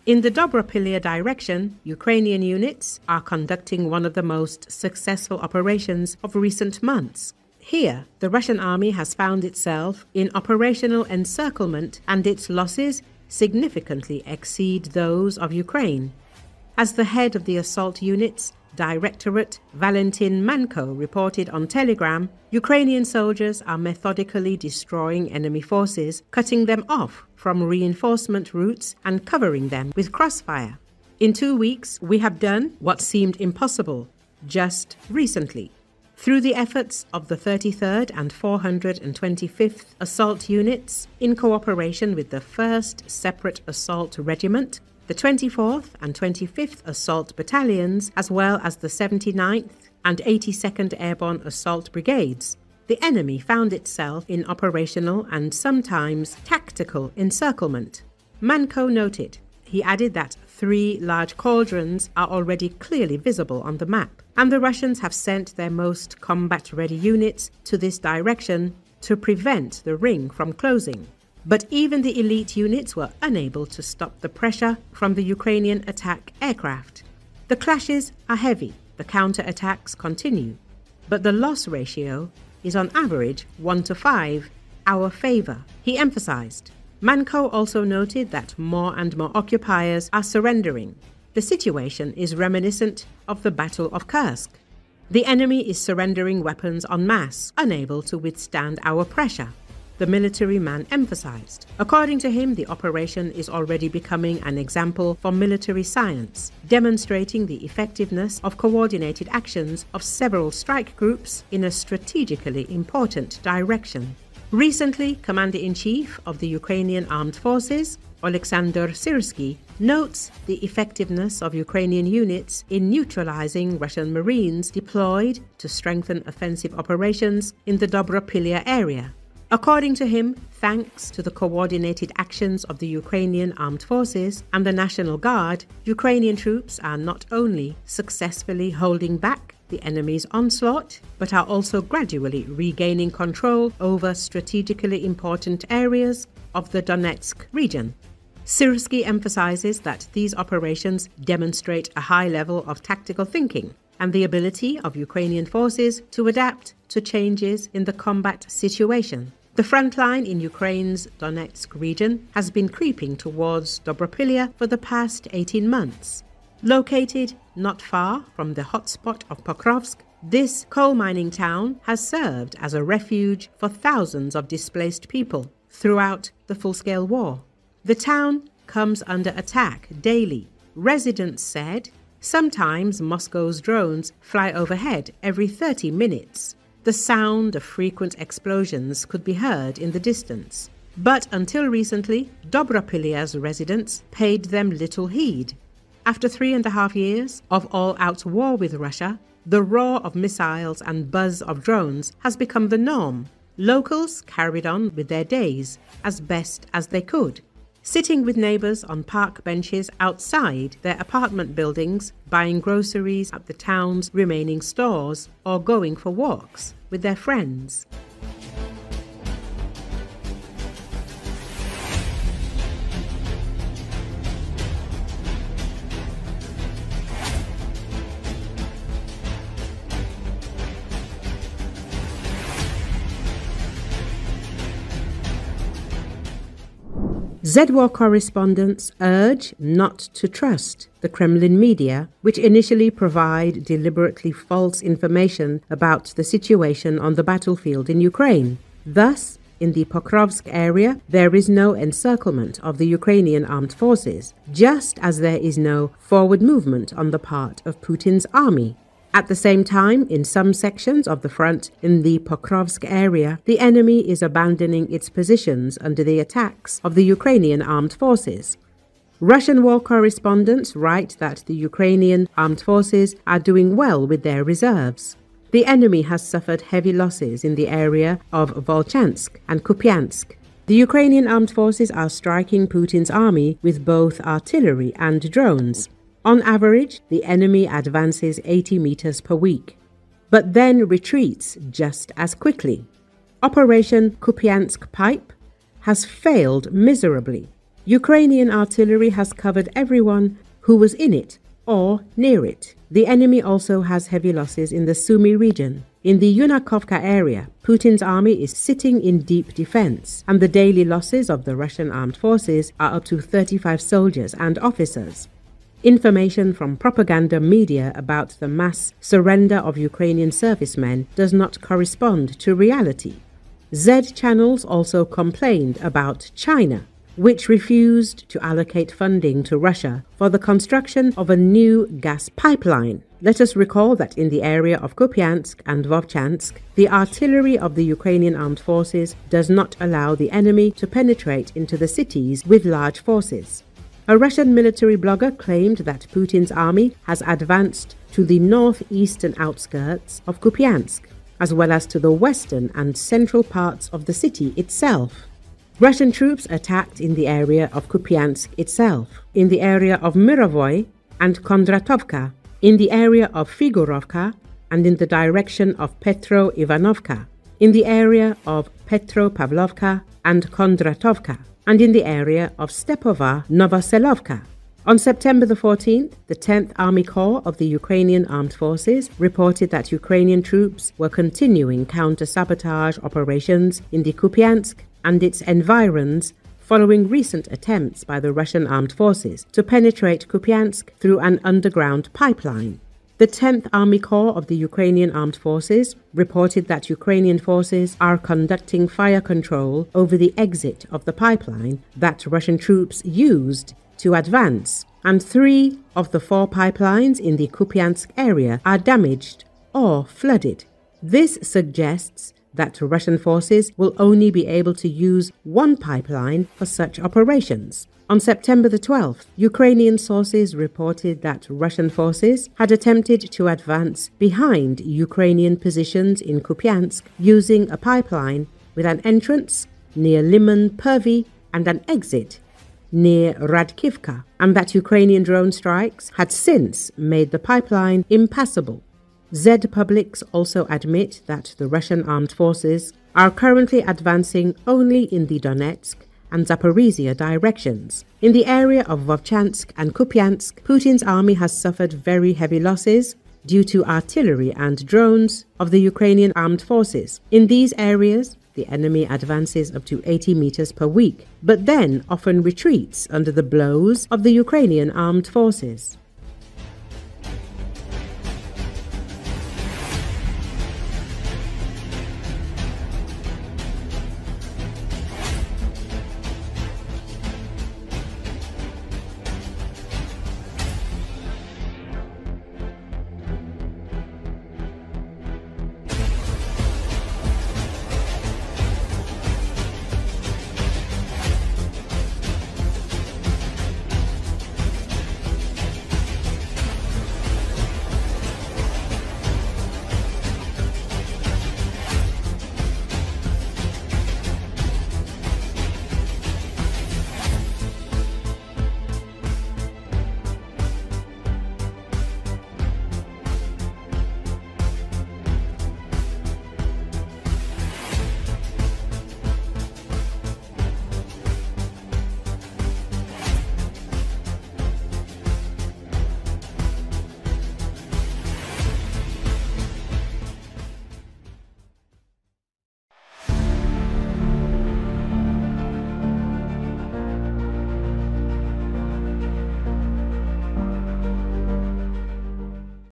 In the Dobropillia direction, Ukrainian units are conducting one of the most successful operations of recent months. Here, the Russian army has found itself in operational encirclement, and its losses significantly exceed those of Ukraine. As the head of the assault unit's Directorate, Valentin Manko, reported on Telegram, Ukrainian soldiers are methodically destroying enemy forces, cutting them off from reinforcement routes and covering them with crossfire. In 2 weeks, we have done what seemed impossible just recently. Through the efforts of the 33rd and 425th Assault Units, in cooperation with the 1st Separate Assault Regiment, the 24th and 25th Assault Battalions, as well as the 79th and 82nd Airborne Assault Brigades, the enemy found itself in operational and sometimes tactical encirclement. Manko noted. He added that 3 large cauldrons are already clearly visible on the map, and the Russians have sent their most combat-ready units to this direction to prevent the ring from closing. But even the elite units were unable to stop the pressure from the Ukrainian attack aircraft. The clashes are heavy, the counter-attacks continue, but the loss ratio is on average 1-to-5, our favor, he emphasized. Manko also noted that more and more occupiers are surrendering. The situation is reminiscent of the Battle of Kursk. The enemy is surrendering weapons en masse, unable to withstand our pressure, the military man emphasized. According to him, the operation is already becoming an example for military science, demonstrating the effectiveness of coordinated actions of several strike groups in a strategically important direction. Recently, Commander-in-Chief of the Ukrainian Armed Forces, Oleksandr Syrsky, notes the effectiveness of Ukrainian units in neutralizing Russian Marines deployed to strengthen offensive operations in the Dobropillia area. According to him, thanks to the coordinated actions of the Ukrainian Armed Forces and the National Guard, Ukrainian troops are not only successfully holding back the enemy's onslaught, but are also gradually regaining control over strategically important areas of the Donetsk region. Syrsky emphasizes that these operations demonstrate a high level of tactical thinking and the ability of Ukrainian forces to adapt to changes in the combat situation. The front line in Ukraine's Donetsk region has been creeping towards Dobropillia for the past 18 months. Located not far from the hotspot of Pokrovsk, this coal mining town has served as a refuge for thousands of displaced people throughout the full-scale war. The town comes under attack daily. Residents said sometimes Moscow's drones fly overhead every 30 minutes. The sound of frequent explosions could be heard in the distance. But until recently, Dobropillia's residents paid them little heed. After 3.5 years of all-out war with Russia, the roar of missiles and buzz of drones has become the norm. Locals carried on with their days as best as they could, sitting with neighbors on park benches outside their apartment buildings, buying groceries at the town's remaining stores, or going for walks with their friends. ZWAR correspondents urge not to trust the Kremlin media, which initially provide deliberately false information about the situation on the battlefield in Ukraine. Thus, in the Pokrovsk area, there is no encirclement of the Ukrainian armed forces, just as there is no forward movement on the part of Putin's army. At the same time, in some sections of the front in the Pokrovsk area, the enemy is abandoning its positions under the attacks of the Ukrainian armed forces. Russian war correspondents write that the Ukrainian armed forces are doing well with their reserves. The enemy has suffered heavy losses in the area of Volchansk and Kupiansk. The Ukrainian armed forces are striking Putin's army with both artillery and drones. On average, the enemy advances 80 meters per week, but then retreats just as quickly. Operation Kupiansk Pipe has failed miserably. Ukrainian artillery has covered everyone who was in it or near it. The enemy also has heavy losses in the Sumy region. In the Yunakovka area, Putin's army is sitting in deep defense, and the daily losses of the Russian armed forces are up to 35 soldiers and officers. Information from propaganda media about the mass surrender of Ukrainian servicemen does not correspond to reality. Z channels also complained about China, which refused to allocate funding to Russia for the construction of a new gas pipeline. Let us recall that in the area of Kupiansk and Vovchansk, the artillery of the Ukrainian armed forces does not allow the enemy to penetrate into the cities with large forces. A Russian military blogger claimed that Putin's army has advanced to the northeastern outskirts of Kupiansk, as well as to the western and central parts of the city itself. Russian troops attacked in the area of Kupiansk itself, in the area of Mirovoy and Kondratovka, in the area of Figurovka, and in the direction of Petro-Ivanovka, in the area of Petropavlovka and Kondratovka, and in the area of Stepova-Novoselovka. On September the 14th, the 10th Army Corps of the Ukrainian Armed Forces reported that Ukrainian troops were continuing counter-sabotage operations in the Kupiansk and its environs following recent attempts by the Russian armed forces to penetrate Kupiansk through an underground pipeline. The 10th Army Corps of the Ukrainian Armed Forces reported that Ukrainian forces are conducting fire control over the exit of the pipeline that Russian troops used to advance, and 3 of the 4 pipelines in the Kupiansk area are damaged or flooded. This suggests that Russian forces will only be able to use one pipeline for such operations. On September the 12th, Ukrainian sources reported that Russian forces had attempted to advance behind Ukrainian positions in Kupiansk using a pipeline with an entrance near Liman Pervy and an exit near Radkivka, and that Ukrainian drone strikes had since made the pipeline impassable. Z publics also admit that the Russian armed forces are currently advancing only in the Donetsk and Zaporizhia directions. In the area of Vovchansk and Kupiansk, Putin's army has suffered very heavy losses due to artillery and drones of the Ukrainian armed forces. In these areas, the enemy advances up to 80 meters per week, but then often retreats under the blows of the Ukrainian armed forces.